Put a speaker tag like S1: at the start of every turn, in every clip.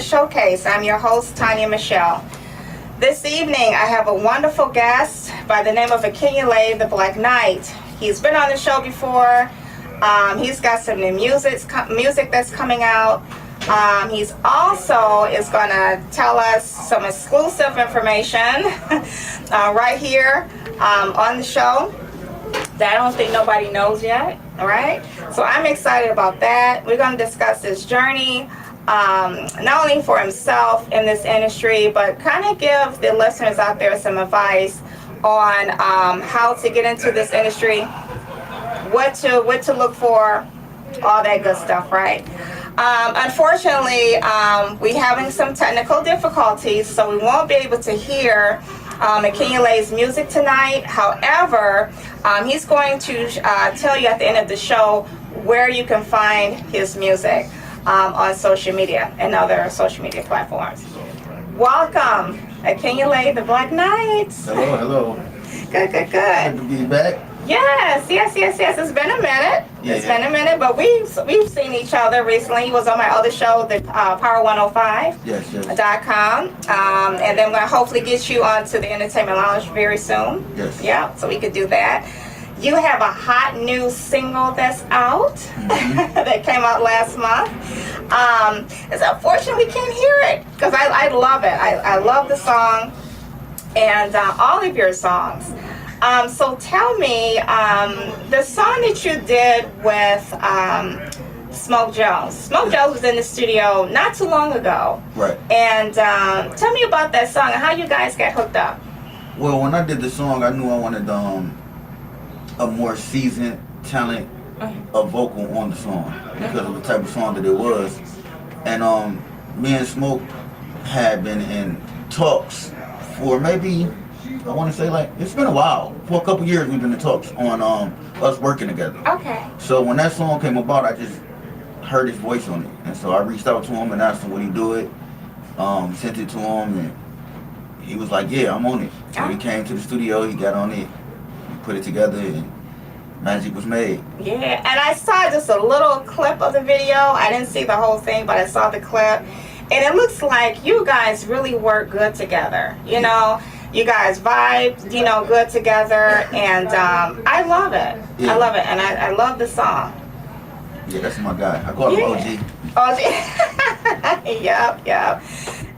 S1: Talent Showcase. I'm your host, Tanya Michelle. This evening, I have a wonderful guest by the name of Wjzz the Black Knight. He's been on the show before. He's got some new music that's coming out. He's also is going to tell us some exclusive information right here on the show that I don't think nobody knows yet. All right, so I'm excited about that. We're going to discuss his journey, not only for himself in this industry, but kind of give the listeners out there some advice on how to get into this industry, what to look for, all that good stuff, right? Unfortunately, we're having some technical difficulties, so we won't be able to hear Wjz's music tonight. However, he's going to tell you at the end of the show where you can find his music on social media and other social media platforms. Welcome, Wjzz the Black Knight.
S2: Hello.
S1: Good.
S2: Good to be back.
S1: Yes. It's been a minute. It's been a minute, but we've seen each other recently. He was on my other show, the Power105.com. And then we're going to hopefully get you onto the Entertainment Lounge very soon.
S2: Yes.
S1: Yeah, so we could do that. You have a hot new single that's out that came out last month. It's unfortunate we can't hear it because I love it. I love the song and all of your songs. So tell me, the song that you did with Smoke Jones. Smoke Jones was in the studio not too long ago.
S2: Right.
S1: And tell me about that song and how you guys got hooked up.
S2: Well, when I did the song, I knew I wanted a more seasoned talent, a vocal on the song because of the type of song that it was. And me and Smoke had been in talks for maybe, I want to say it's been a while. For a couple years we've been in talks on us working together.
S1: Okay.
S2: So when that song came about, I just heard his voice on it. And so I reached out to him and asked him would he do it. Sent it to him and he was like, yeah, I'm on it. So he came to the studio, he got on it, we put it together and magic was made. Yeah,
S1: and I saw just a little clip of the video. I didn't see the whole thing, but I saw the clip. And it looks like you guys really work good together. You know, you guys vibe, good together, and I love it.
S2: Yeah.
S1: I love it, and I love the song.
S2: Yeah, that's my guy. I call him
S1: OG. Yep.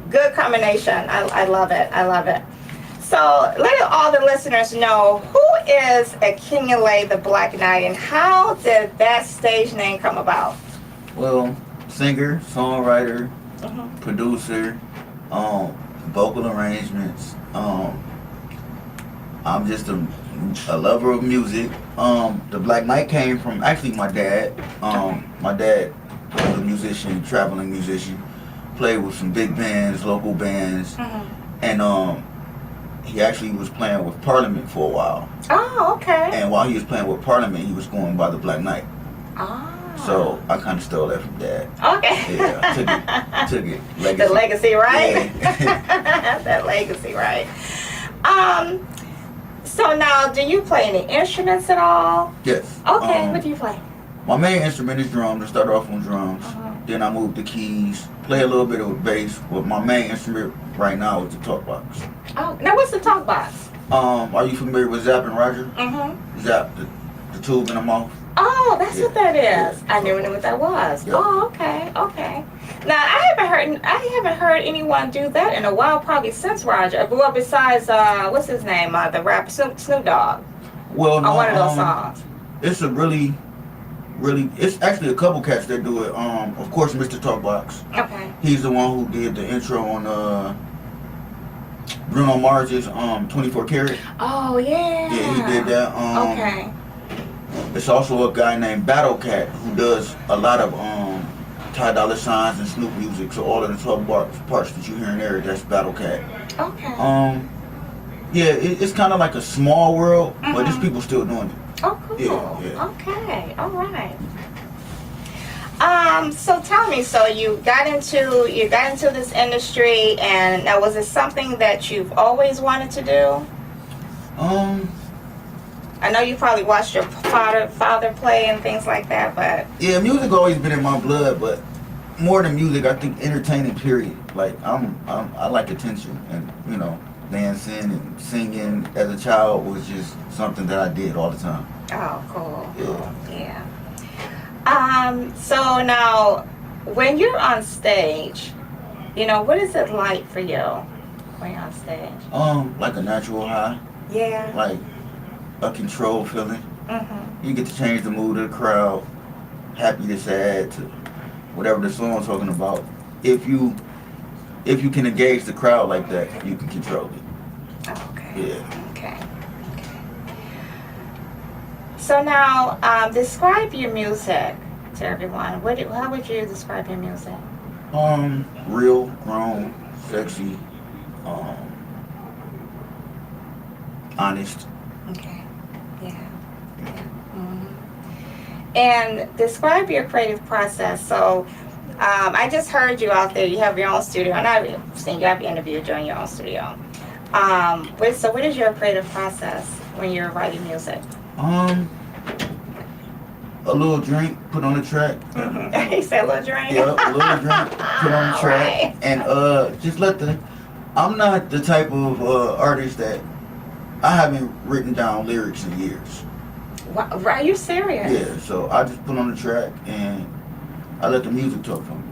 S1: Good combination. I love it. So let all the listeners know, who is Wjzz the Black Knight, and how did that stage name come about?
S2: Well, singer, songwriter, producer, vocal arrangements. I'm just a lover of music. The Black Knight came from actually my dad. My dad was a musician, traveling musician, played with some big bands, local bands, and he actually was playing with Parliament for a while.
S1: Oh, okay.
S2: And while he was playing with Parliament, he was going by the Black Knight.
S1: Oh.
S2: So I kind of stole that from Dad.
S1: Okay.
S2: Yeah, I took it. Legacy.
S1: The legacy, right?
S2: Yeah.
S1: That legacy, right? So now, do you play any instruments at all?
S2: Yes.
S1: Okay, what do you play?
S2: My main instrument is drums. I started off on drums. Then I moved to keys. Play a little bit of bass, but my main instrument right now is the talk box.
S1: Oh, now what's the talk box?
S2: Are you familiar with Zapp and Roger? Zap, the tube in the mouth.
S1: Oh, that's what that is. I never knew what that was.
S2: Yep.
S1: Oh, okay. Now I haven't heard anyone do that in a while, probably since Roger. Well, besides what's his name, the rapper Snoop Dogg.
S2: Well, no,
S1: on one of those songs.
S2: It's a really, it's actually a couple cats that do it. Of course, Mr. Talkbox.
S1: Okay.
S2: He's the one who did the intro on Bruno Mars's 24 Karat.
S1: Oh yeah.
S2: Yeah, he did that.
S1: Okay.
S2: It's also a guy named Battle Cat who does a lot of Ty Dolla $igns and Snoop music. So all of the 12 parts that you hear in there, that's Battle Cat.
S1: Okay.
S2: Yeah, it's kind of like a small world, but there's people still doing it.
S1: Oh, cool.
S2: Yeah.
S1: Okay. All right. So tell me, so you got into this industry, and now was it something that you've always wanted to do? I know you probably watched your father play and things like that, but
S2: yeah, music always been in my blood, but more than music, I think entertaining. Period. Like I like attention, and you know, dancing and singing as a child was just something that I did all the time.
S1: Oh, cool.
S2: Yeah.
S1: Yeah. So now, when you're on stage, you know, what is it like for you when you're on stage?
S2: Like a natural high,
S1: Yeah.
S2: like a control feeling.
S1: Mm-hmm.
S2: You get to change the mood of the crowd, happy to sad to whatever the song's talking about. If you can engage the crowd like that, you can control it.
S1: Okay.
S2: Yeah.
S1: Okay. So now, describe your music to everyone. How would you describe your music?
S2: Real, grown, sexy, honest.
S1: Okay. Yeah. Mm-hmm. And describe your creative process. So, I just heard you out there. You have your own studio, and I've seen you have interviewed you in your own studio. So what is your creative process when you're writing music?
S2: A little drink, put on the track.
S1: Mm-hmm. You said a little drink?
S2: Yeah, a little drink, put on the track.
S1: Right.
S2: And just I'm not the type of artist that, I haven't written down lyrics in years.
S1: What, are you serious?
S2: Yeah, so I just put on the track and I let the music talk for me.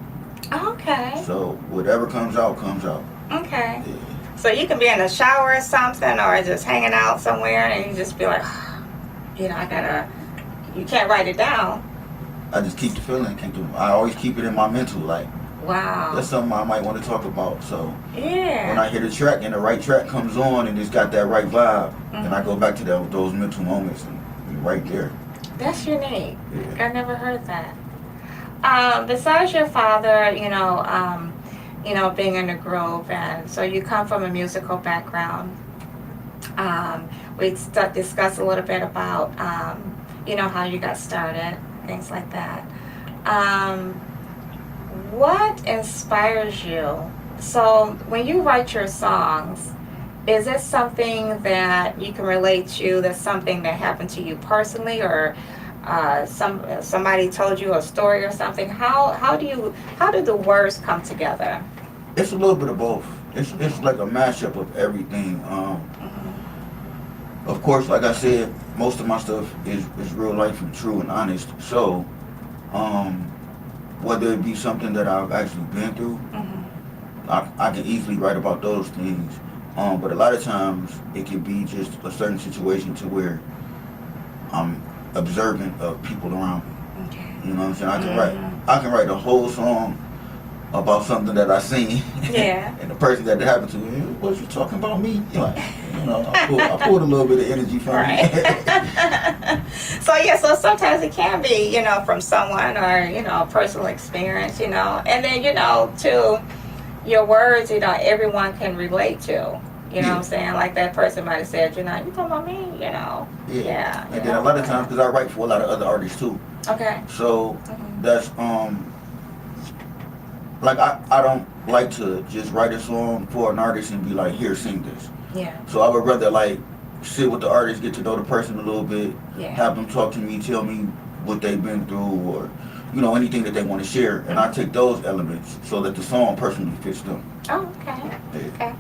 S1: Okay.
S2: So whatever comes out, comes out.
S1: Okay.
S2: Yeah.
S1: So you can be in the shower or something, or just hanging out somewhere, and you just be like, you know, you can't write it down.
S2: I just keep the feeling. I always keep it in my mental. Like,
S1: wow.
S2: that's something I might want to talk about. So
S1: yeah.
S2: when I hear the track and the right track comes on and it's got that right vibe, and I go back to those mental moments and right there.
S1: That's unique.
S2: Yeah.
S1: I never heard that. Besides your father, you know, being in the group, and so you come from a musical background. We discussed a little bit about, you know, how you got started, things like that. What inspires you? So when you write your songs, is it something that you can relate to? That's something that happened to you personally, or somebody told you a story or something? How do the words come together?
S2: It's a little bit of both. It's like a mashup of everything. Of course, like I said, most of my stuff is real life and true and honest. So, whether it be something that I've actually been through, I can easily write about those things. But a lot of times it can be just a certain situation to where I'm observant of people around me.
S1: Okay.
S2: You know what I'm saying? I can write a whole song about something that I seen.
S1: Yeah.
S2: And the person that it happened to, what you talking about me? You're like, you know, I pulled a little bit of energy from
S1: right.
S2: me.
S1: So sometimes it can be, you know, from someone, or, you know, personal experience, you know, and then, you know, too, your words, you know, everyone can relate to. You know what I'm saying? Like that person might have said, you know, you talking about me, you know.
S2: Yeah. And then a lot of times, because I write for a lot of other artists too.
S1: Okay.
S2: So that's like I don't like to just write a song for an artist and be like, here, sing this.
S1: Yeah.
S2: So I would rather like sit with the artist, get to know the person a little bit, have them talk to me, tell me what they've been through, or you know, anything that they want to share, and I take those elements so that the song personally fits them.
S1: Oh, okay.
S2: Yeah.
S1: Okay.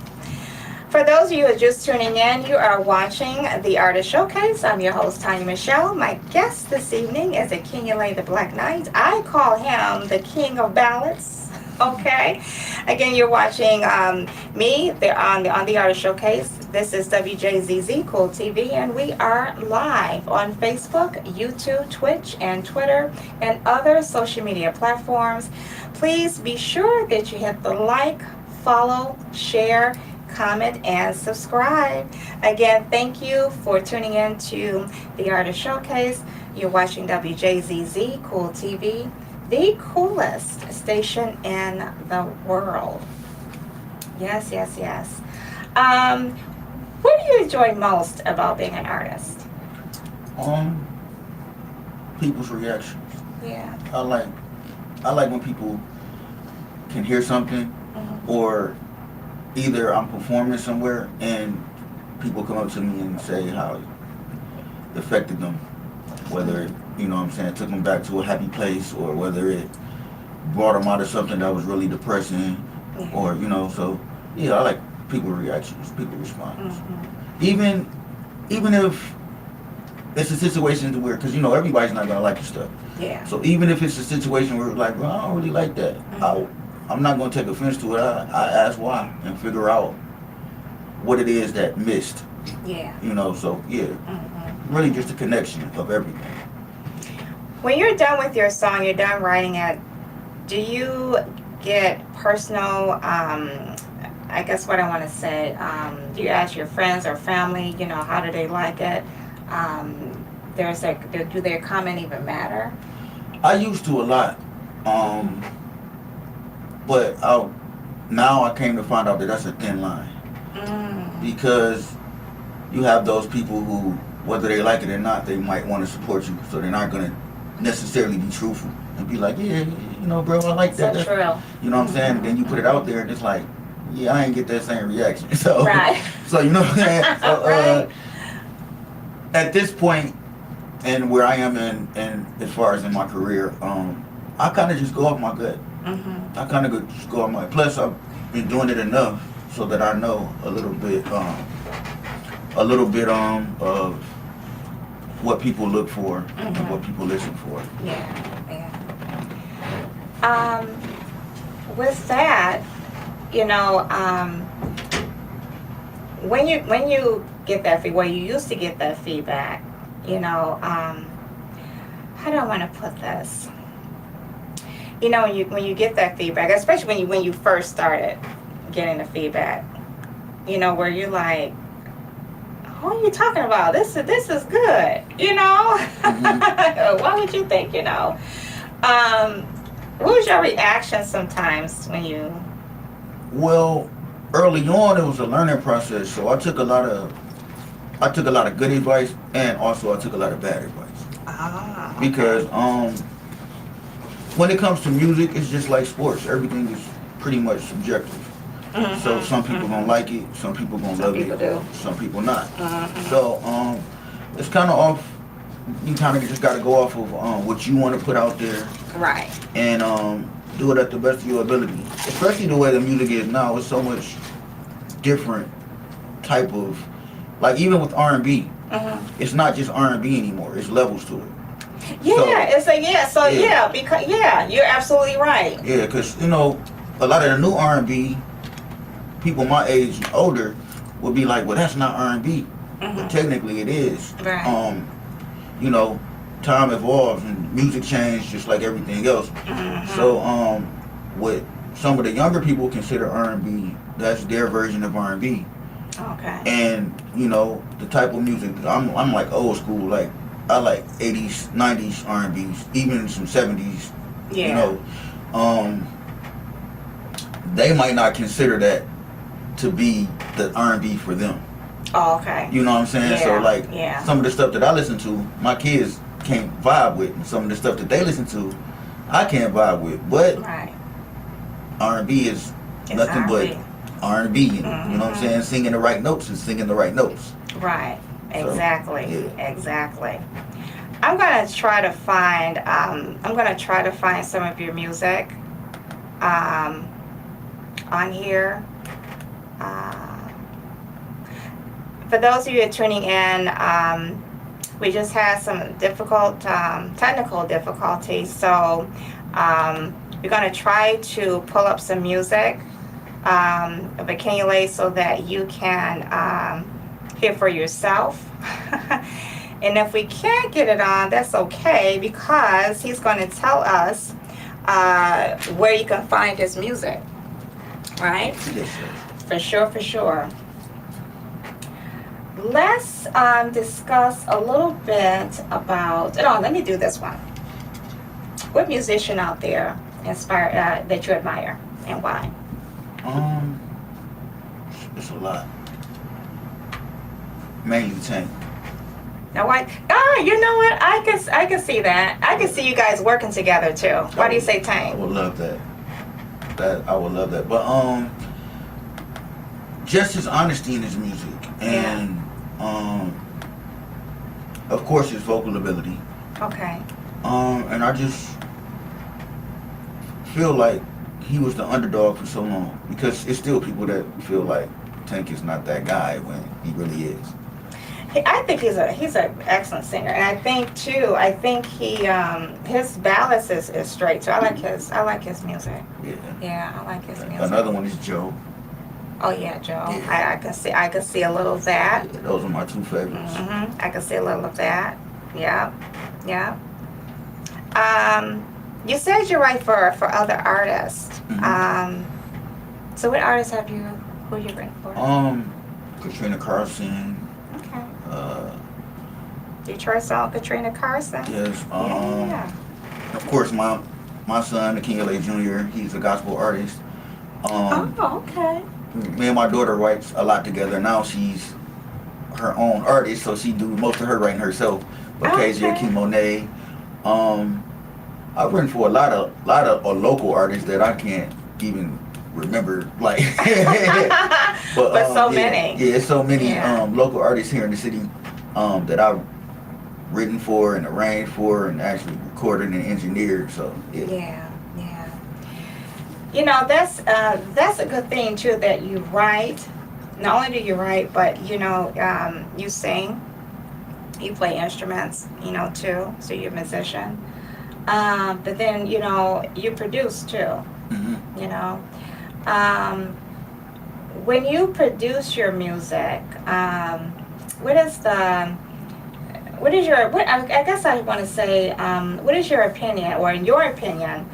S1: For those of you who are just tuning in, you are watching the Artist Showcase. I'm your host, Tanya Michelle. My guest this evening is Akinwole the Black Knight. I call him the King of Ballads. Okay. Again, you're watching me on the Artist Showcase. This is Wjzz Cool TV, and we are live on Facebook, YouTube, Twitch, and Twitter, and other social media platforms. Please be sure that you hit the like, follow, share, comment, and subscribe. Again, thank you for tuning in to the Artist Showcase. You're watching Wjzz Cool TV, the coolest station in the world. Yes, yes, yes. What do you enjoy most about being an artist?
S2: People's reactions.
S1: Yeah.
S2: I like when people can hear something, or either I'm performing somewhere and people come up to me and say how it affected them, whether it, you know what I'm saying, took them back to a happy place, or whether it brought them out of something that was really depressing, or you know. So yeah, I like people reactions, people response. Even if it's a situation where, because you know everybody's not gonna like your stuff.
S1: Yeah.
S2: So even if it's a situation where like, well, I don't really like that, I'm not gonna take offense to it. I ask why and figure out what it is that missed.
S1: Yeah.
S2: You know. So yeah, really just a connection of everything.
S1: When you're done with your song, you're done writing it, do you get personal, I guess what I want to say, do you ask your friends or family, you know, how do they like it? There's like, do their comment even matter?
S2: I used to a lot, but now I came to find out that that's a thin line. Because you have those people who, whether they like it or not, they might want to support you, so they're not going to necessarily be truthful and be like, yeah, you know, bro, I like that.
S1: So true.
S2: You know what I'm saying? And then you put it out there and it's like, yeah, I ain't get that same reaction. So,
S1: right.
S2: So you know what I'm saying? So,
S1: right.
S2: At this point, and where I am in as far as in my career, I kind of just go off my gut. I kind of just go off my. Plus, I've been doing it enough so that I know a little bit of what people look for and what people listen for.
S1: Yeah. With that, you know, when you get that feedback, you used to get that feedback, you know, how do I want to put this? You know, when you get that feedback, especially when you first started getting the feedback, you know, where you're like, what are you talking about? This is good, you know? Why would you think, you know? What was your reaction sometimes when you...
S2: Well, early on it was a learning process, so I took a lot of good advice, and also I took a lot of bad advice.
S1: Okay.
S2: Because when it comes to music, it's just like sports. Everything is pretty much subjective. So some people gonna like it, some people gonna love it,
S1: do.
S2: some people not. So it's kind of off. You kind of just got to go off of what you want to put out there,
S1: Right.
S2: and do it at the best of your ability. Especially the way the music is now, it's so much different type of, like even with R&B, it's not just R&B anymore. It's levels to it.
S1: Yeah, because you're absolutely right.
S2: Yeah, because you know a lot of the new R&B people my age and older would be like, well, that's not R&B, but technically it is.
S1: Right.
S2: You know, time evolves and music changes just like everything else. So what some of the younger people consider R&B, that's their version of R&B.
S1: Okay.
S2: And you know the type of music, I'm like old school, like I like 80s, 90s R&Bs, even some 70s.
S1: Yeah.
S2: You know, they might not consider that to be the R&B for them.
S1: Oh, okay.
S2: You know what I'm saying?
S1: Yeah.
S2: So like
S1: Yeah.
S2: some of the stuff that I listen to, my kids can't vibe with, and some of the stuff that they listen to, I can't vibe with. But
S1: Right.
S2: R&B is
S1: It's
S2: nothing
S1: R&B.
S2: but R&B. You know what I'm saying? Singing the right notes and singing the right notes.
S1: Right. Exactly.
S2: So, yeah.
S1: Exactly. I'm gonna try to find some of your music on here. For those of you who are tuning in, we just had some difficult technical difficulties, so we're gonna try to pull up some music of a Kenya Lay so that you can hear for yourself. And if we can't get it on, that's okay, because he's going to tell us where you can find his music. Right?
S2: Yes, sir.
S1: For sure, for sure. Let's discuss a little bit about... No, let me do this one. What musician out there inspire that you admire, and why?
S2: It's a lot. Mainly Tank.
S1: Now, why? You know what? I can see that. I can see you guys working together too. Why do you say
S2: I
S1: Tank?
S2: would love that. I would love that. But just his honesty in his music, and of course his vocal ability.
S1: Okay.
S2: And I just feel like he was the underdog for so long, because it's still people that feel like Tank is not that guy when he really is.
S1: I think he's an excellent singer, and I think too. I think his balance is straight too. I like his music.
S2: Yeah.
S1: Yeah, I like his music.
S2: Another one is Joe.
S1: Oh yeah, Joe.
S2: Yeah.
S1: I can see a little of that.
S2: Yeah, those are my two favorites.
S1: I can see a little of that. Yeah, yeah. You said you write for other artists. So what artists who you written for?
S2: Katrina Carson.
S1: Okay. Detroit song Katrina Carson.
S2: Yes.
S1: Yeah.
S2: Of course, my son, the King LA Jr. He's a gospel artist.
S1: Oh, okay.
S2: Me and my daughter writes a lot together. Now she's her own artist, so she do most of her writing herself. But KJ, King Monet. I've written for a lot of local artists that I can't even remember, like. but
S1: so many.
S2: Yeah, so many local artists here in the city that I've written for and arranged for and actually recorded and engineered. So
S1: yeah. You know, that's a good thing too, that you write. Not only do you write, but you know, you sing, you play instruments, you know, too. So you're a musician. But then, you know, you produce too. You know, when you produce your music, what is your opinion, or in your opinion,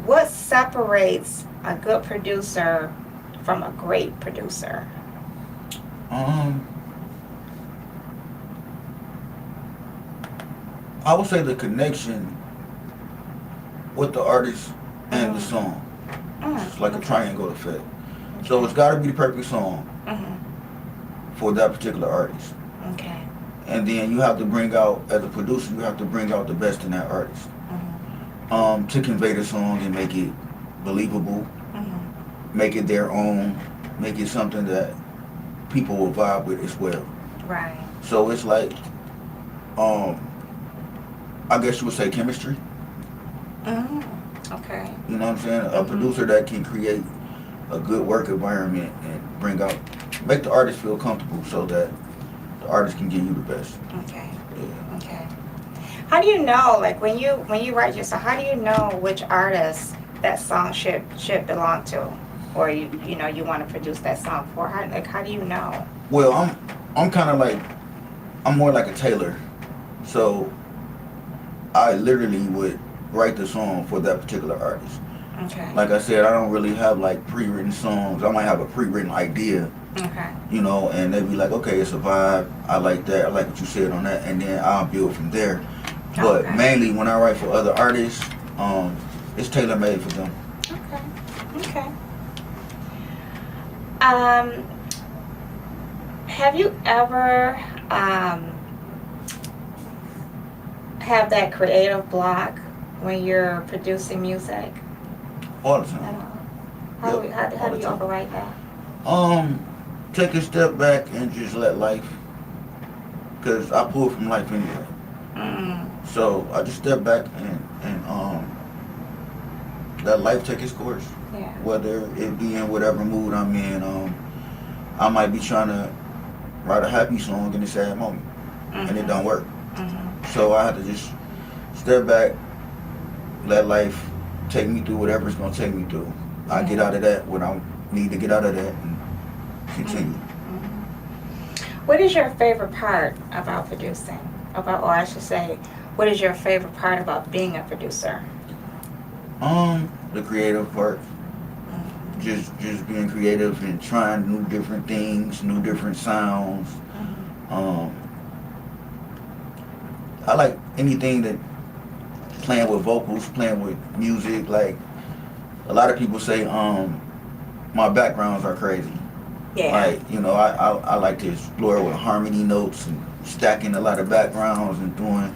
S1: what separates a good producer from a great producer?
S2: I would say the connection with the artist and the song. It's like a triangle effect. So it's got to be the perfect song for that particular artist.
S1: Okay.
S2: And then you have to bring out, as a producer, you have to bring out the best in that artist. To convey the song and make it believable, make it their own, make it something that people will vibe with as well.
S1: Right.
S2: So it's like, I guess you would say chemistry.
S1: Okay.
S2: You know what I'm saying? A producer that can create a good work environment and make the artist feel comfortable so that the artist can give you the best.
S1: Okay.
S2: Yeah.
S1: Okay. How do you know, like when you write your song, how do you know which artist that song should belong to, or you want to produce that song for? How do you know?
S2: Well, I'm kind of like, I'm more like a tailor, so I literally would write the song for that particular artist.
S1: Okay.
S2: Like I said, I don't really have like pre-written songs. I might have a pre-written idea.
S1: Okay.
S2: You know, and they'd be like, okay, it's a vibe. I like that. I like what you said on that, and then I'll build from there. But mainly when I write for other artists, it's tailor-made for them.
S1: Okay. Have you ever have that creative block when you're producing music?
S2: All the time.
S1: How do you override that?
S2: Take a step back and just let life, because I pull from life anyway. So I just step back and let life take its course.
S1: Yeah.
S2: Whether it be in whatever mood I'm in. I might be trying to write a happy song in a sad moment, and it don't work. So I have to just step back, let life take me through whatever it's gonna take me through. I get out of that when I need to get out of that and continue.
S1: What is your favorite part about producing? Or I should say, what is your favorite part about being a producer?
S2: The creative part. Just being creative and trying new different things, new different sounds. I like anything that playing with vocals, playing with music. Like a lot of people say, my backgrounds are crazy.
S1: Yeah.
S2: Like, you know, I like to explore with harmony notes and stacking a lot of backgrounds and doing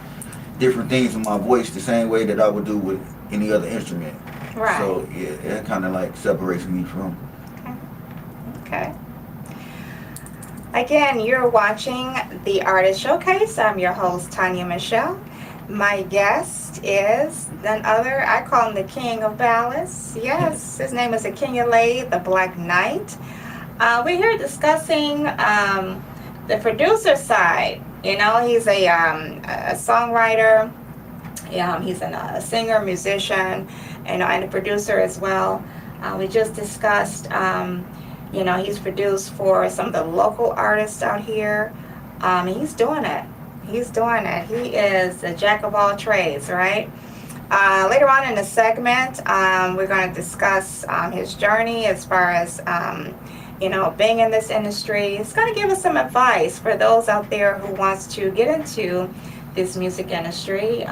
S2: different things with my voice the same way that I would do with any other instrument.
S1: Right.
S2: So yeah, it kind of like separates me from.
S1: Okay. Again, you're watching the Artist Showcase. I'm your host, Tanya Michelle. My guest guest is none other. I call him the King of Ballads. Yes, his name is Kenya Lay, the Black Knight. We're here discussing the producer side. You know, he's a songwriter. He's a singer, musician, and a producer as well. We just discussed, he's produced for some of the local artists out here. He's doing it. He's doing it. He is a jack of all trades, right? Later on in the segment, we're going to discuss his journey as far as, being in this industry. It's going to give us some advice for those out there who wants to get into this music industry.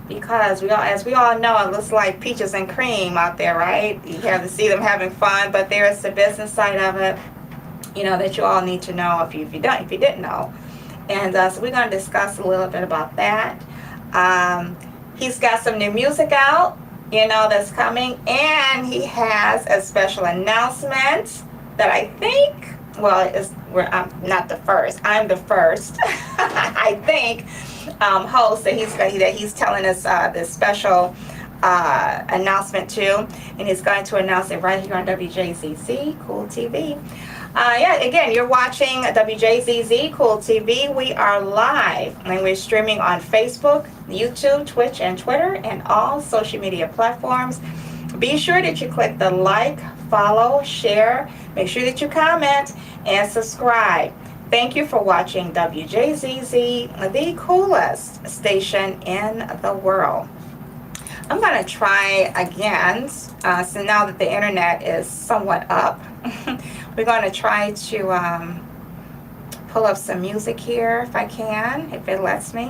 S1: Because as we all know, it looks like peaches and cream out there, right? You have to see them having fun, but there's the business side of it, that you all need to know if you didn't know. And so we're going to discuss a little bit about that. He's got some new music out, that's coming, and he has a special announcement that I think, I'm not the first. I'm the first, I think, host that he's telling us this special announcement to, and he's going to announce it right here on Wjzz Cool TV. Again, you're watching Wjzz Cool TV. We are live, and we're streaming on Facebook, YouTube, Twitch, and Twitter, and all social media platforms. Be sure that you click the like, follow, share. Make sure that you comment and subscribe. Thank you for watching Wjzz, the coolest station in the world. I'm going to try again, so now that the internet is somewhat up, we're going to try to pull up some music here if I can, if it lets me.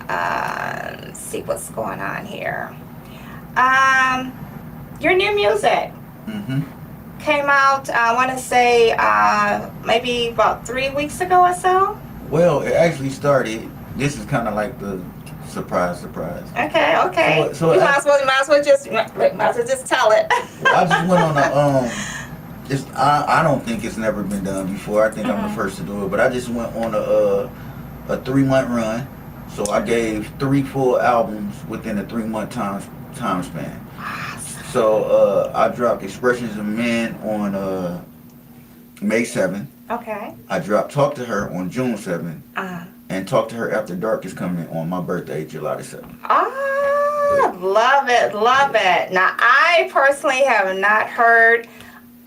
S1: Let's see what's going on here. Your new music came out, I want to say, maybe about 3 weeks ago or so.
S2: Well, it actually started. This is kind of like the surprise.
S1: Okay.
S2: So
S1: you might as well just tell it.
S2: I just went on I don't think it's never been done before. I think I'm the first to do it, but I just went on a 3-month run. So I gave 3 full albums within a 3-month time span. So I dropped Expressions of Men on May 7th.
S1: Okay.
S2: I dropped Talk to Her on June 7th. And Talk to Her After Dark is coming on my birthday, July the 7th.
S1: Love it. Now, I personally have not heard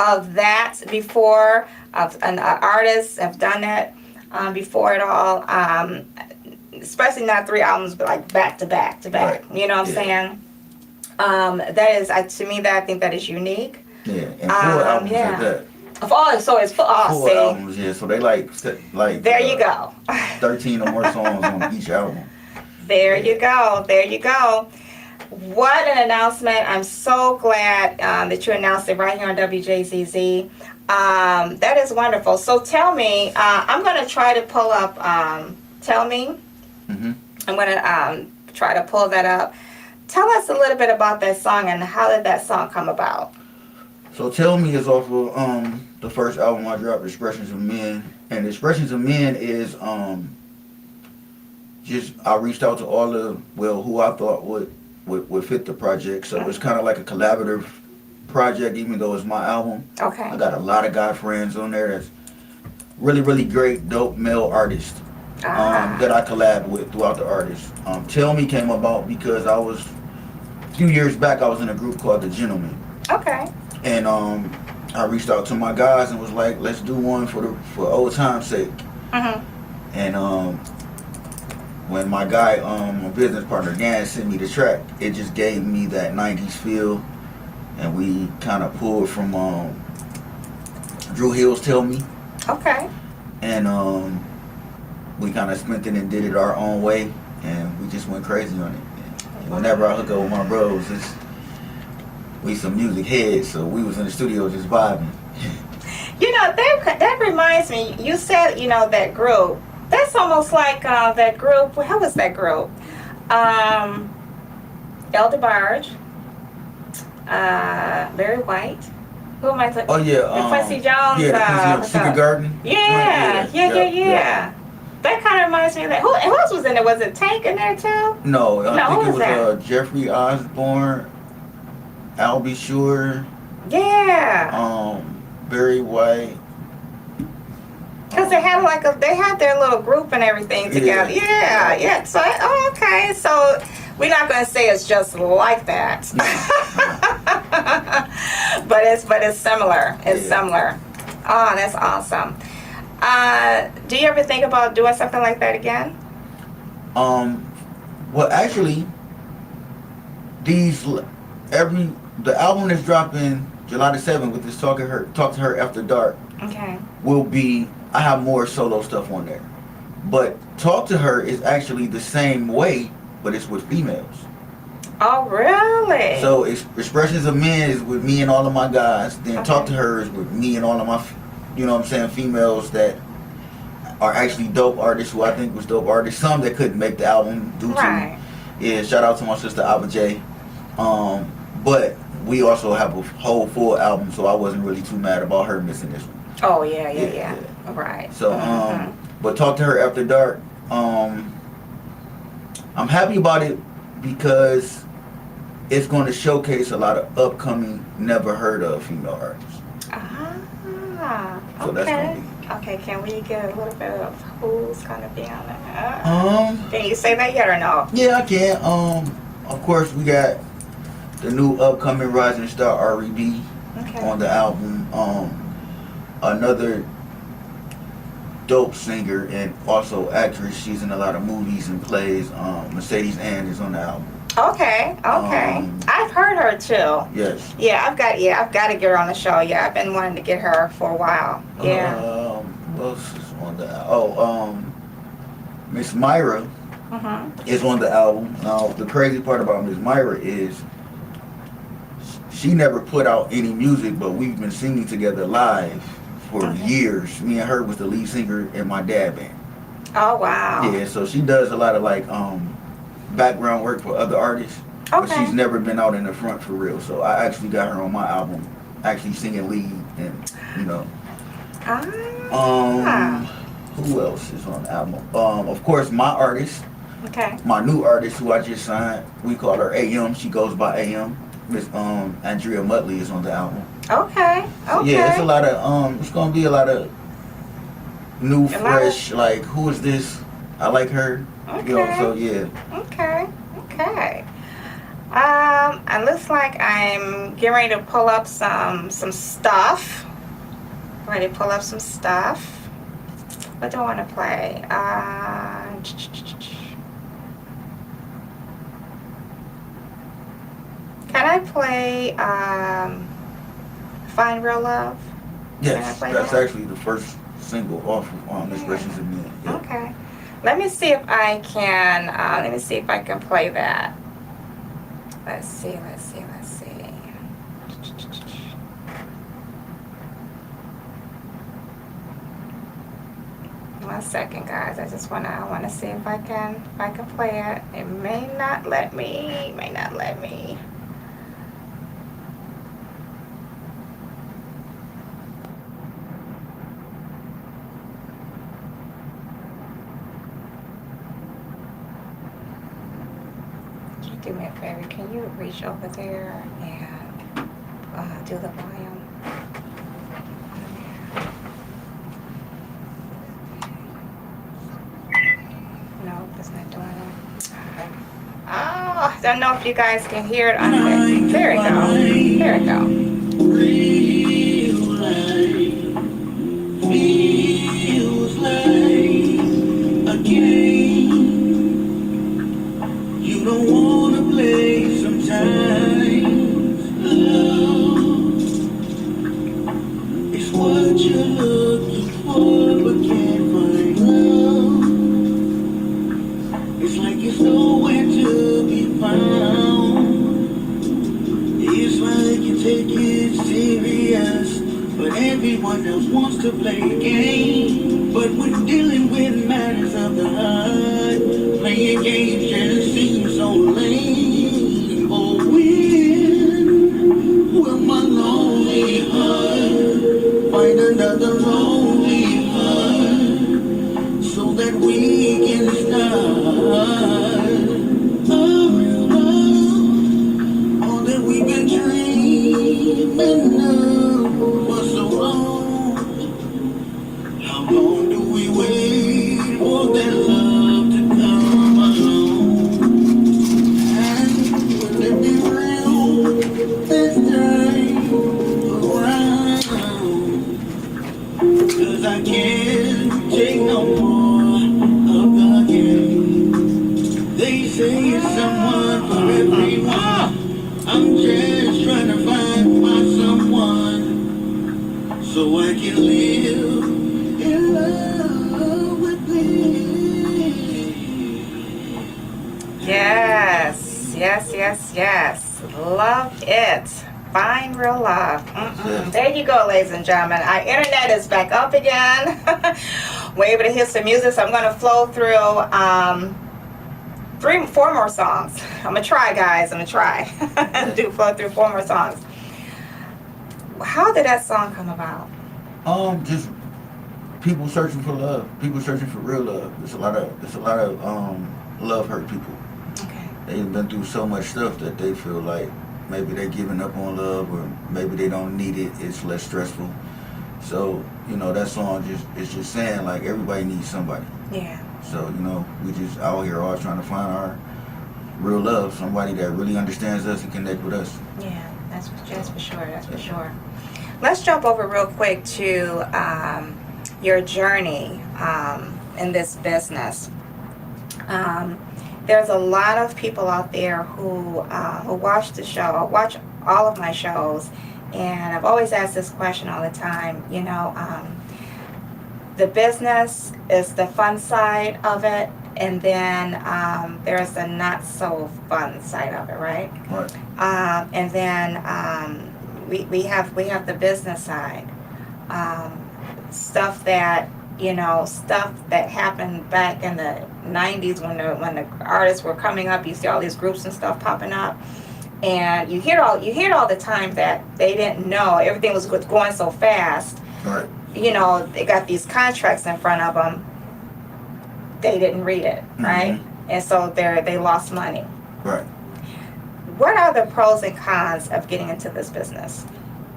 S1: of that before. An artist have done that before at all. Especially not 3 albums, but like back to back.
S2: Right.
S1: You know what I'm saying? That is, to me, I think that is unique.
S2: Yeah, and 4 albums like that.
S1: So it's 4
S2: albums, yeah. So they like
S1: there you go.
S2: 13 or more songs on each album.
S1: There you go. What an announcement. I'm so glad that you announced it right here on WJZZ. That is wonderful. So tell me, I'm going to try to pull up Tell Me. I'm going to try to pull that up. Tell us a little bit about that song and how did that song come about?
S2: So Tell Me is off of the first album I dropped, Expressions of Men. And Expressions of Men is I reached out to all who I thought would fit the project. So it's kind of like a collaborative project, even though it's my album.
S1: Okay.
S2: I got a lot of guy friends on there that's really, really great, dope male artists that I collab with throughout the artists. Tell Me came about because a few years back, I was in a group called The Gentlemen.
S1: Okay.
S2: And I reached out to my guys and was like, let's do one for old time's sake. And when my guy, my business partner Dan, sent me the track, it just gave me that 90s feel. And we kind of pulled from Drew Hill's Tell Me.
S1: Okay.
S2: And we kind of spent it and did it our own way. And we just went crazy on it. And whenever I hook up with my bros, we some music heads, so we was in the studio just vibing.
S1: That reminds me, you said, that group. That's almost like that group. How was that group? Elder Barge, Barry White. Who am I talking?
S2: Oh yeah,
S1: Quincy Jones.
S2: Yeah, Secret Garden.
S1: Yeah. That That kind of reminds me of that. Who else was in there? Was it Tank in there too?
S2: No, I
S1: who
S2: think it
S1: was that?
S2: was Jeffrey Osborne, Albie Shore,
S1: Yeah.
S2: Barry White.
S1: Because they had they had their little group and everything together. Yeah. So, okay. So we're not going to say it's just like that, but it's similar. It's similar. Oh, that's awesome. Do you ever think about doing something like that again?
S2: Well, actually, the album that's dropping July the 7th with this Talk to Her After Dark.
S1: Okay.
S2: Will be, I have more solo stuff on there, but Talk to Her is actually the same way, but it's with females.
S1: Oh, really?
S2: So Expressions of Men is with me and all of my guys. Then Talk to Her is with me and all of my, you know what I'm saying, females that are actually dope artists who I think was dope artists. Some that couldn't make the album due to, shout out to my sister Abba J. But we also have a whole full album, so I wasn't really too mad about her missing this one.
S1: Oh, yeah. Right.
S2: So, but Talk to Her After Dark, I'm happy about it because it's going to showcase a lot of upcoming, never heard of female artists. So that's going to be.
S1: Okay, can we get a little bit of who's going to be on it? Can you say that yet or no?
S2: Yeah, I can. Of course, we got the new upcoming rising star R.E.B. on the album. Another dope singer and also actress. She's in a lot of movies and plays. Mercedes Ann is on the album. Okay.
S1: I've heard her too.
S2: Yes.
S1: Yeah, I've got to get her on the show. Yeah, I've been wanting to get her for a while. Yeah.
S2: What else is on the Miss Myra is on the album. Now the crazy part about Miss Myra is she never put out any music, but we've been singing together live for years. Me and her was the lead singer in my dad band. Oh wow. Yeah, so she does a lot of background work for other artists. But she's never been out in the front for real. So I actually got her on my album, actually singing lead and who else is on the album? Of course my artist. My new artist who I just signed, we call her AM. She goes by AM. Miss Andrea Muttley is on the album. So, yeah, it's a lot of it's gonna be a lot of new, fresh, like who is this? I like her. You know, so yeah.
S1: Okay. It looks like I'm getting ready to pull up some stuff. What do I want to play? Can I play Find Real Love?
S2: Yes, that's actually the first single off of Expressions of Men. Yeah.
S1: Okay. Let me see if I can. Let me see if I can play that. Let's see. 1 second, guys. I want to see if I can play it. It may not let me. Can you do me a favor? Can you reach over there and do the volume? It's not doing it. I don't know if you guys can hear it on there. There we go.
S3: Real life feels like a game. You don't wanna play sometimes. Love is what you're looking for, but can't find love. It's like it's nowhere to be found. It's like you take it serious, but everyone else wants to play a game. But when dealing with matters of the heart, playing games just seems so lame. Oh, when will my lonely heart find another lonely heart, so that we can live in love with me.
S1: Yes, yes, yes, yes. Love it. Find real love. There you go, ladies and gentlemen. Our internet is back up again. We're able to hear some music, so I'm going to flow through 4 more songs. I'm going to try, guys. I'm going to try. Flow through 4 more songs. How did that song come about?
S2: Just people searching for love. People searching for real love. There's a lot of love hurt people.
S1: Okay.
S2: They've been through so much stuff that they feel like maybe they're giving up on love, or maybe they don't need it. It's less stressful. So, that song is just saying, like, everybody needs somebody.
S1: Yeah.
S2: So, we just out here all trying to find our real love, somebody that really understands us and connect with us.
S1: Yeah, that's for sure. That's for sure. Let's jump over real quick to your journey in this business. There's a lot of people out there who watch the show, watch all of my shows, and I've always asked this question all the time. The business is the fun side of it, and then there's the not so fun side of it, right?
S2: Right.
S1: And then we have the business side, stuff that happened back in the 90s when the artists were coming up. You see all these groups and stuff popping up, and you hear it all the time that they didn't know, everything was going so fast.
S2: Right.
S1: They got these contracts in front of them. They didn't read it, right?
S2: Mm-hmm.
S1: And so they lost money.
S2: Right.
S1: What are the pros and cons of getting into this business?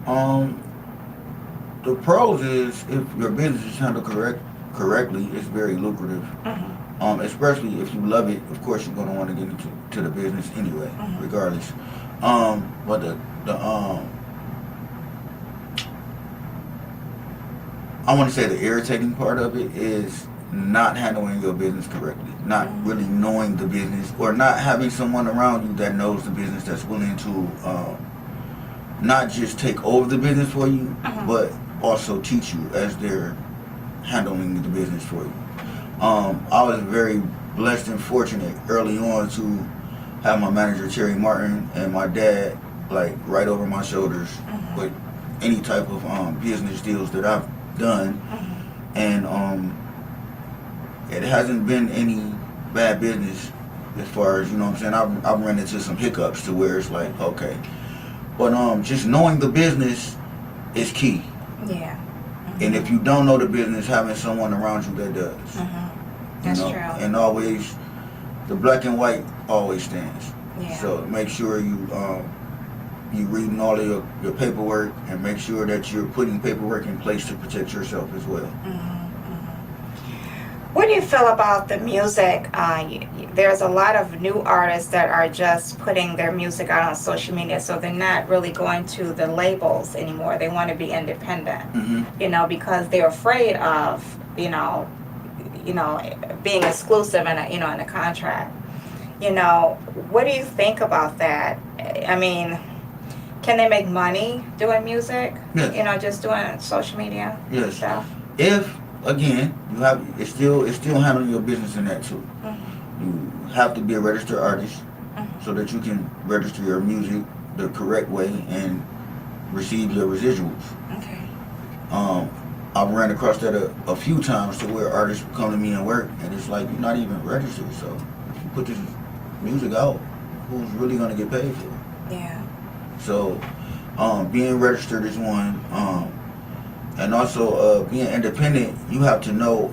S2: The pros is if your business is handled correctly, it's very lucrative.
S1: Mm-hmm.
S2: Especially if you love it. Of course, you're going to want to get into the business anyway,
S1: mm-hmm.
S2: regardless. But I want to say the irritating part of it is not handling your business correctly, not
S1: mm-hmm.
S2: really knowing the business, or not having someone around you that knows the business, that's willing to not just take over the business for you,
S1: mm-hmm.
S2: but also teach you as they're handling the business for you. I was very blessed and fortunate early on to have my manager Terry Martin and my dad like right over my shoulders
S1: mm-hmm.
S2: with any type of business deals that I've done,
S1: mm-hmm.
S2: and it hasn't been any bad business as far as, what I'm saying. I've run into some hiccups to where it's like, okay, but just knowing the business is key.
S1: Yeah. Mm-hmm.
S2: And if you don't know the business, having someone around you that does.
S1: Mm-hmm. That's true.
S2: And always, the black and white always stands.
S1: Yeah.
S2: So make sure you reading all of your paperwork, and make sure that you're putting paperwork in place to protect yourself as well.
S1: Mm-hmm. What do you feel about the music? There's a lot of new artists that are just putting their music out on social media, so they're not really going to the labels anymore. They want to be independent,
S2: Mm-hmm.
S1: because they're afraid of, being exclusive in a contract. What do you think about that? I mean, can they make money doing music?
S2: Yes.
S1: Just doing social media
S2: Yes.
S1: stuff?
S2: If again, it's still handling your business in that too.
S1: Mm-hmm.
S2: You have to be a registered artist,
S1: Mm-hmm.
S2: so that you can register your music the correct way and receive your residuals.
S1: Okay.
S2: I've ran across that a few times to where artists come to me and work, and it's like, you're not even registered. So if you put this music out, who's really gonna get paid for it?
S1: Yeah.
S2: So being registered is one. And also being independent, you have to know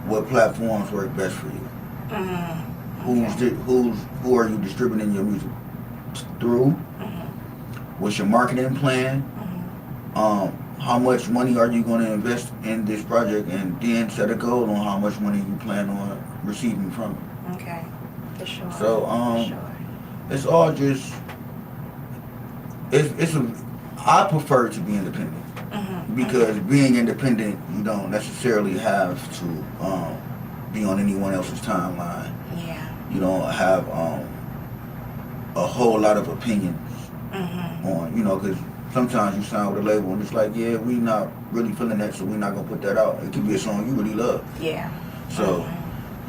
S2: what platforms work best for you.
S1: Mm-hmm.
S2: Who are you distributing your music through?
S1: Mm-hmm.
S2: What's your marketing plan?
S1: Mm-hmm.
S2: How much money are you going to invest in this project, and then set a goal on how much money you plan on receiving from it.
S1: Okay. For sure.
S2: So
S1: For sure.
S2: it's all just I prefer to be independent.
S1: Mm-hmm.
S2: Because being independent, you don't necessarily have to be on anyone else's timeline.
S1: Yeah.
S2: You don't have a whole lot of opinions
S1: Mm-hmm.
S2: on, because sometimes you sign with a label and it's like, yeah, we not really feeling that, so we not gonna put that out. It could be a song you really love.
S1: Yeah.
S2: So,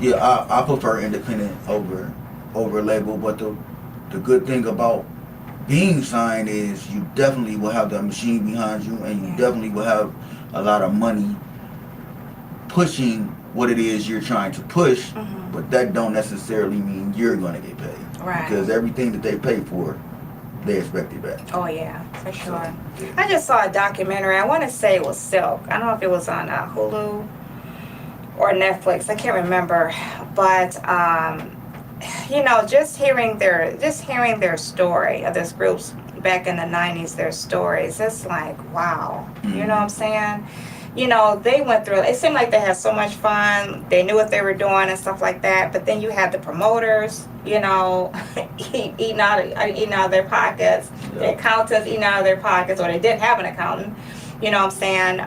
S2: yeah, I prefer independent over a label. But the good thing about being signed is you definitely will have that machine behind you, and you definitely will have a lot of money pushing what it is you're trying to push. But that don't necessarily mean you're gonna get paid.
S1: Right.
S2: Because everything that they pay for, they expect it back.
S1: Oh yeah, for sure. I just saw a documentary. I want to say it was Silk. I don't know if it was on Hulu or Netflix. I can't remember. But you know, just hearing their story of this group's back in the 90s, their stories. It's like, wow. You know what I'm saying? You know, they went through, it seemed like they had so much fun. They knew what they were doing and stuff like that. But then you had the promoters, you know, eating out of their pockets. Yeah. The accountants eating out of their pockets, or they didn't have an accountant. You know what I'm saying?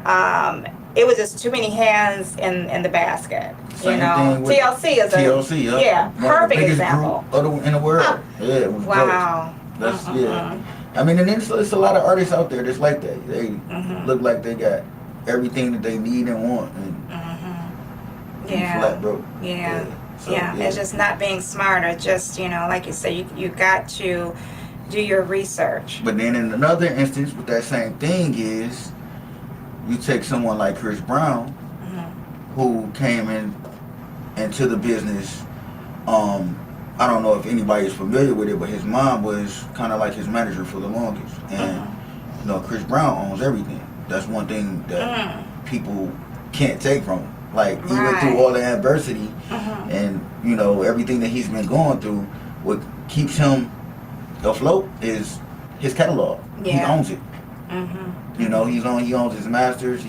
S1: It was just too many hands in the basket.
S2: Same
S1: you know, TLC is a perfect example.
S2: In the world. Yeah, it was
S1: wow.
S2: Dope. That's yeah. I mean, and it's a lot of artists out there that's like that. They look like they got everything that they need and want, and flat broke.
S1: Yeah. So, it's just not being smart, or just, you know, like you say, you got to do your research.
S2: But then in another instance with that same thing is, you take someone like Chris Brown, who came into the business. I don't know if anybody is familiar with it, but his mom was kind of like his manager for the longest, and you know, Chris Brown owns everything. That's one thing that people can't take from him. Like, he went through all the adversity, and, you know, everything that he's been going through, what keeps him afloat is his catalog. Yeah. He owns it. You know, he owns his masters.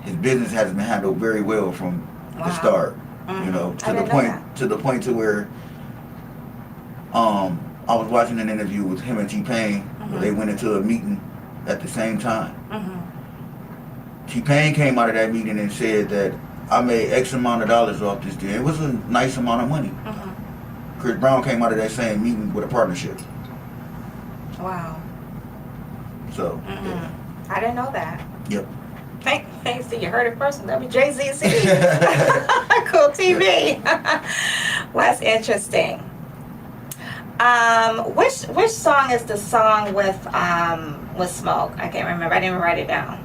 S2: His business has been handled very well from the start. You know, to the point to where I was watching an interview with him and T-Pain, where they went into a meeting at the same time. T-Pain came out of that meeting and said that I made X amount of dollars off this deal. It was a nice amount of money. Chris Brown came out of that same meeting with a partnership.
S1: Wow.
S2: So,
S1: I didn't know that.
S2: Yep.
S1: Hey, so you heard it first on Wjzz Cool TV. Well, that's interesting. Which song is the song with Smoke? I can't remember. I didn't even write it down.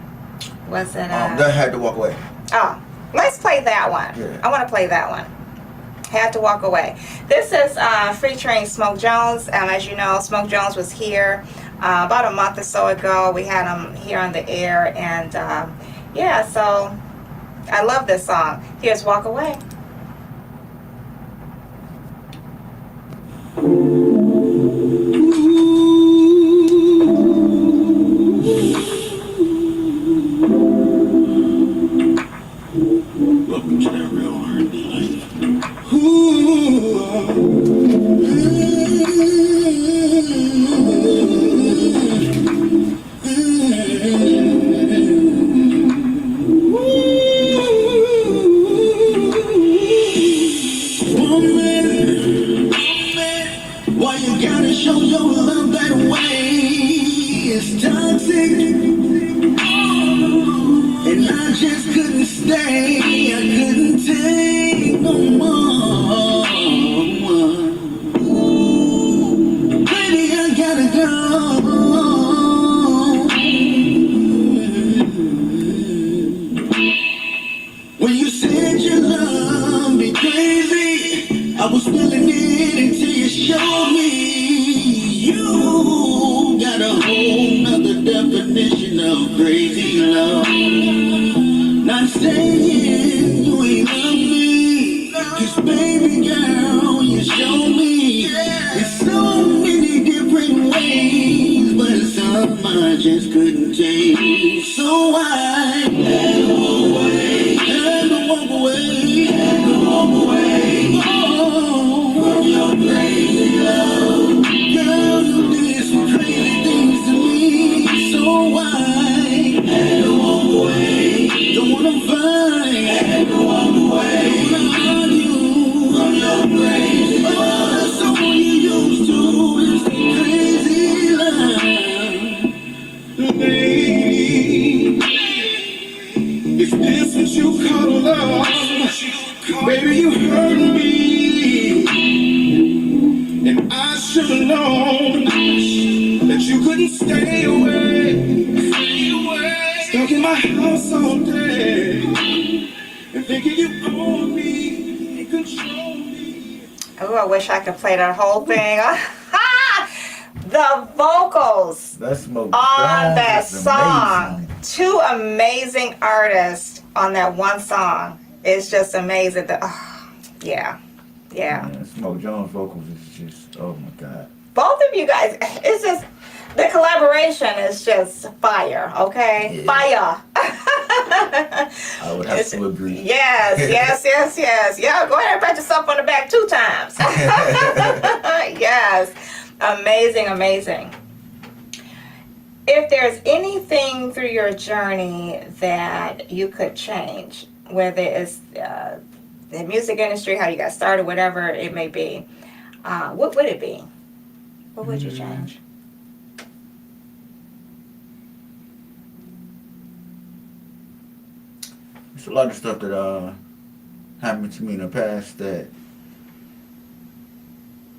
S1: Was it?
S2: That Had to Walk Away.
S1: Oh, let's play that one.
S2: Yeah.
S1: I want to play that one. Had to Walk Away. This is featuring Smoke Jones. As you know, Smoke Jones was here about a month or so ago. We had him here on the air, and yeah, so I love this song. Here's Walk Away.
S3: Welcome to that real R&B life. Why you gotta show your love that way? It's toxic. And I just couldn't stay, I couldn't take no more. Baby, I gotta go. When you said your love be crazy, I was feeling it until you showed me. You got a whole nother definition of crazy love. Not saying you ain't love me, 'cause baby girl, you show me in so many different ways, but some I just couldn't take. So I had to walk away, had to walk away, had to walk away. Oh, from your crazy love, girl, you did some crazy things to me. So I had to walk away. Don't wanna fight, had to walk away. Don't wanna argue from your crazy love. The someone you used to is crazy love. Is this what you call love? Baby, you hurt me. And I should have known that you couldn't stay away. Stuck in my house all day. And thinking you own me and control me.
S1: Oh, I wish I could play that whole thing. The vocals
S2: That's Smoke
S1: on
S2: Jones
S1: that
S2: is
S1: song.
S2: amazing.
S1: Two amazing artists on that one song. It's just amazing. Yeah.
S2: Yeah, Smoke Jones vocals is just, oh my God.
S1: Both of you guys, it's just, the collaboration is just fire, okay?
S2: Yeah.
S1: Fire.
S2: I would have to agree.
S1: Yes. Yeah, go ahead and pat yourself on the back 2 times. Yes. Amazing. If there's anything through your journey that you could change, whether it's the music industry, how you got started, whatever it may be, what would it be? What would you change?
S2: There's a lot of stuff that happened to me in the past that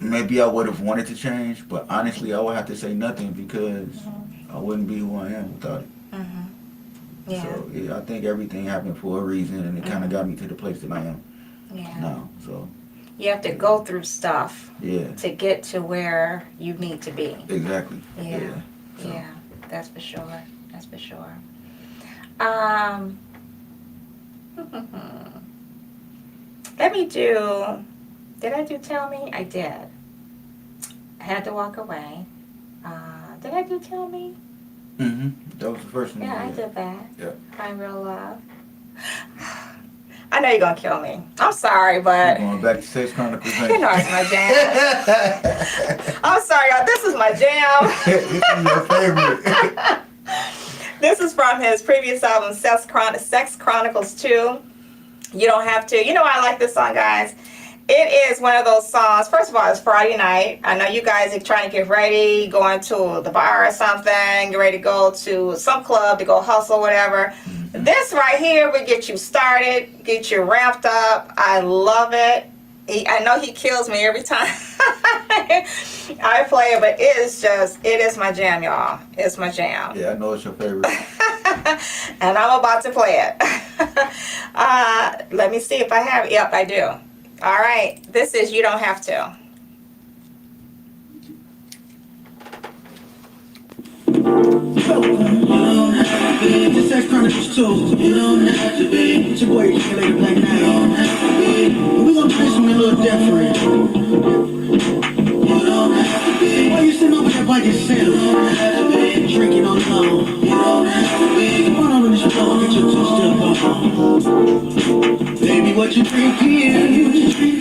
S2: maybe I would have wanted to change, but honestly, I would have to say nothing because I wouldn't be who I am without it.
S1: Yeah.
S2: So yeah, I think everything happened for a reason, and it kind of got me to the place that I am now. So
S1: You have to go through stuff
S2: yeah,
S1: to get to where you need to be.
S2: exactly.
S1: Yeah.
S2: So,
S1: Yeah, that's for sure. Let me do. Did I do Tell Me? I did. I had to walk away. Did I do Tell Me?
S2: that was the first one.
S1: Yeah, I did that.
S2: Yeah.
S1: Find Real Love. I know you're gonna kill me. I'm sorry, but
S2: Going back to Sex Chronicles.
S1: you know it's my jam. I'm sorry, y'all. This is my jam.
S2: This is your favorite.
S1: This is from his previous album, Sex Chronicles 2. You don't have to. You know why I like this song, guys? It is one of those songs. First of all, it's Friday night. I know you guys are trying to get ready, going to the bar or something, get ready to go to some club to go hustle, whatever. This right here will get you started, get you ramped up. I love it. I know he kills me every time I play it, but it is my jam, y'all. It's my jam.
S2: Yeah, I know it's your favorite.
S1: And I'm about to play it. Let me see if I have it. Yep, I do. All right. This is You Don't Have To.
S3: The Sex Chronicles 2. You don't have to be. It's your boy, King Lady Black Knight. You don't have to be. We're gonna play something a little different. You don't have to be. Why you sitting over there by yourself? You don't have to be. Drinking on the low. You don't have to be. Come on over this floor, get your two-step on. Baby, what you drinking?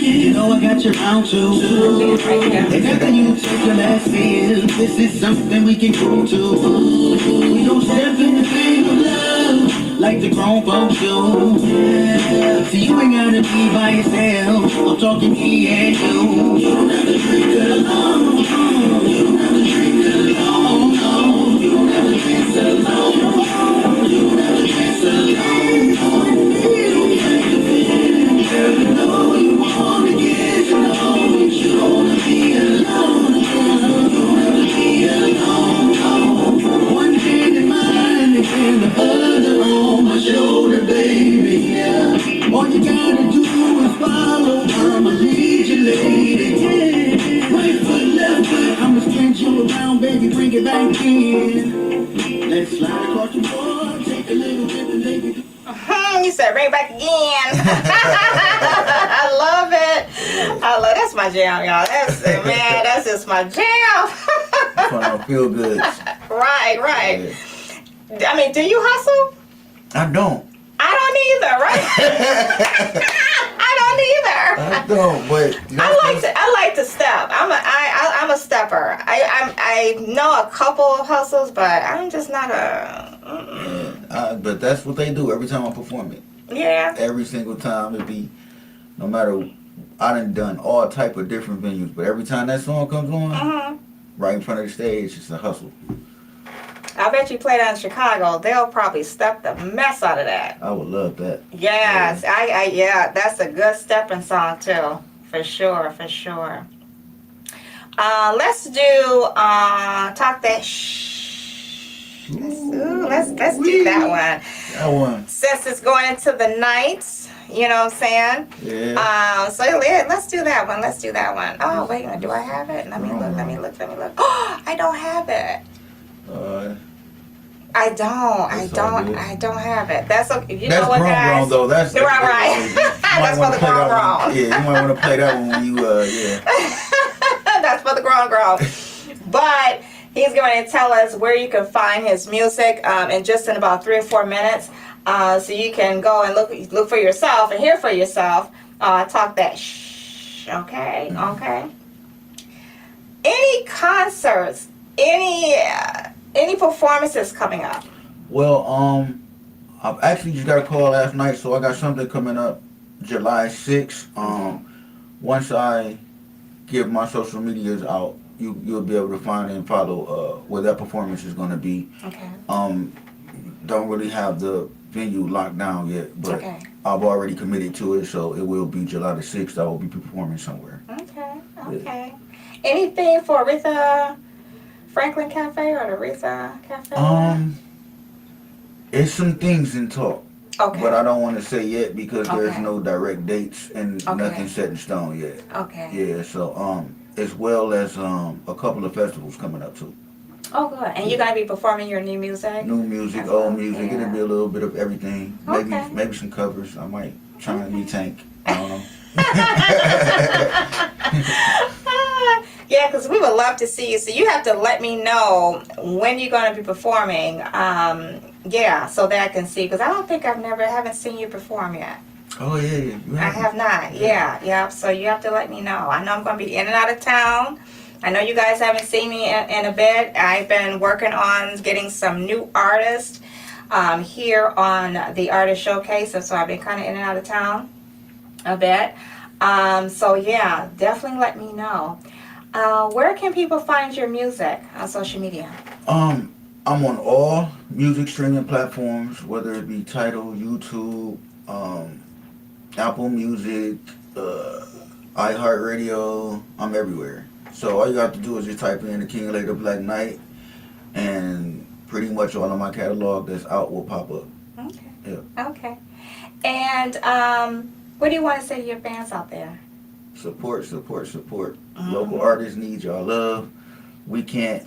S3: You know I got your round two. And after you take your last sip, this is something we can go to. We gon' step in the thing of love, like the grown folks do. See, you ain't gotta be by yourself. I'm talking me and you. You don't have to drink alone. You don't have to drink alone. No. You don't have to dance alone. You don't have to dance alone. You don't have to feel. Girl, you know you wanna get to know. You don't wanna be alone. You don't have to be alone. One hand in mine and the other on my shoulder, baby. Yeah. All you gotta do is follow. I'ma lead you, lady. Yeah. Right foot, left foot. I'ma spin you around, baby. Bring it back in. Let's slide across the floor. Take a little bit and baby.
S1: You said bring it back again. I love it. That's my jam, y'all. That's just my jam.
S2: Fun on feel good.
S1: Right. I mean, do you hustle?
S2: I don't.
S1: I don't either, right? I don't either.
S2: I don't, but
S1: I like to step. I'm a stepper. I know a couple of hustles, but I'm just not a.
S2: but that's what they do every time I perform it.
S1: Yeah.
S2: Every single time it be, no matter, I done all type of different venues, but every time that song comes on, right in front of the stage, it's a hustle.
S1: I bet you play that in Chicago, they'll probably step the mess out of that.
S2: I would love that.
S1: Yes, yeah, that's a good stepping song too, for sure, for sure. Let's do talk that shh. Let's do that one.
S2: That one.
S1: Since it's going into the night, you know what I'm saying?
S2: Yeah.
S1: So yeah, let's do that one. Let's do that one. Oh wait, do I have it? Let me look. Oh, I don't have it. I don't have it. That's okay. You know what, guys?
S2: Though. That's
S1: right. That's for the grown.
S2: Yeah, you might want to play that one when you
S1: That's for the grown. But he's going to tell us where you can find his music in just in about 3 or 4 minutes. So you can go and look for yourself and hear for yourself. Talk that shh. Okay. Okay. Any concerts? Any performances coming up?
S2: Well, I've actually just got a call last night, so I got something coming up July 6th. Once I give my social medias out, you'll be able to find and follow where that performance is going to be.
S1: Okay.
S2: Don't really have the venue locked down yet, but
S1: Okay.
S2: I've already committed to it, so it will be July the 6th. I will be performing somewhere.
S1: Okay.
S2: Yeah.
S1: Anything for Aretha Franklin Cafe or the Aretha Cafe?
S2: It's some things in talk.
S1: Okay.
S2: But I don't want to say yet because there's
S1: Okay.
S2: no direct dates and
S1: Okay.
S2: nothing set in stone yet.
S1: Okay.
S2: Yeah, so as well as a couple of festivals coming up too.
S1: Oh, good. And you're gonna be performing your new music?
S2: New music,
S1: That's
S2: old
S1: good.
S2: music.
S1: Yeah.
S2: It'll be a little bit of everything.
S1: Okay.
S2: Maybe some covers. I might try and be Tank. I don't know.
S1: Yeah, because we would love to see you. So you have to let me know when you're going to be performing. Yeah, so that I can see. Because I don't think haven't seen you perform yet.
S2: Oh yeah. You
S1: I have not. Yeah. So you have to let me know. I know I'm going to be in and out of town. I know you guys haven't seen me in a bit. I've been working on getting some new artists here on the Artist Showcase. And so I've been kind of in and out of town a bit. So yeah, definitely let me know. Where can people find your music on social media?
S2: I'm on all music streaming platforms, whether it be Tidal, YouTube, Apple Music, iHeartRadio. I'm everywhere. So all you have to do is just type in the King of the Black Knight, and pretty much all of my catalog that's out will pop up.
S1: Okay.
S2: Yeah.
S1: Okay. And what do you want to say to your fans out there?
S2: Support. Local artists need y'all love. We can't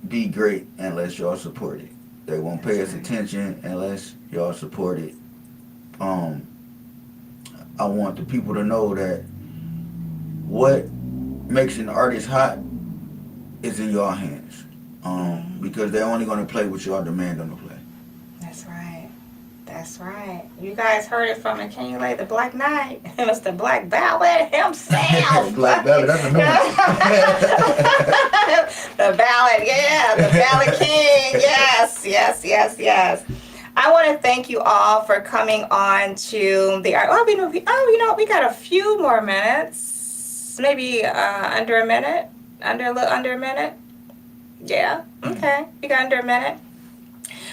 S2: be great unless y'all support it. They won't pay us attention unless y'all support it. I want the people to know that what makes an artist hot is in y'all hands. Because they're only going to play what y'all demand them to play.
S1: That's right. You guys heard it from the King of the Black Knight. Mr. Black Ballad himself.
S2: Black Ballad, that's a new one.
S1: The Ballad, yeah. The Ballad King. Yes. I want to thank you all for coming on to the art. We got a few more minutes. Maybe under a minute. Under a minute. Yeah. Okay. We got under a minute.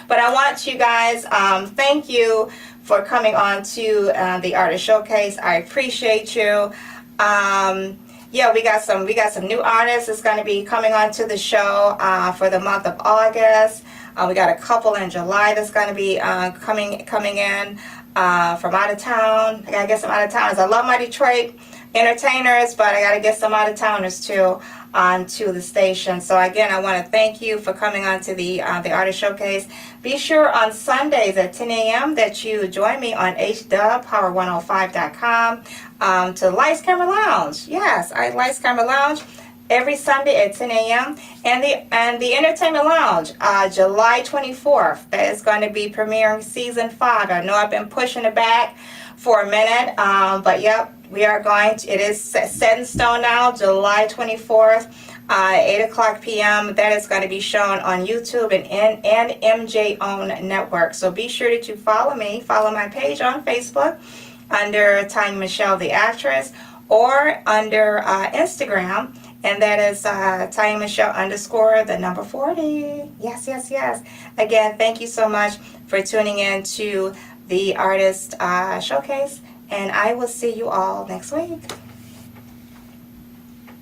S1: But I want you guys, thank you for coming on to the Artist Showcase. I appreciate you. Yeah, we got some new artists that's going to be coming on to the show for the month of August. We got a couple in July that's going to be coming in from out of town. I got to get some out of towners. I love my Detroit entertainers, but I got to get some out of towners too onto the station. So again, I want to thank you for coming on to the Artist Showcase. Be sure on Sundays at 10 a.m. that you join me on HDubPower105.com to Lights Camera Lounge. Yes, Lights Camera Lounge every Sunday at 10 a.m. and the Entertainment Lounge, July 24th. That is going to be premiering season 5. I know I've been pushing it back for a minute, but yep. We are going to, it is set in stone now, July 24th, 8 o'clock p.m. That is going to be shown on YouTube and MJ Own Network. So be sure that you follow my page on Facebook under Tanya Michelle the Actress, or under Instagram And that is Tanya Michelle _ the number 40. Yes, yes, yes. Again, thank you so much for tuning in to the Artist Showcase. And I will see you all next week.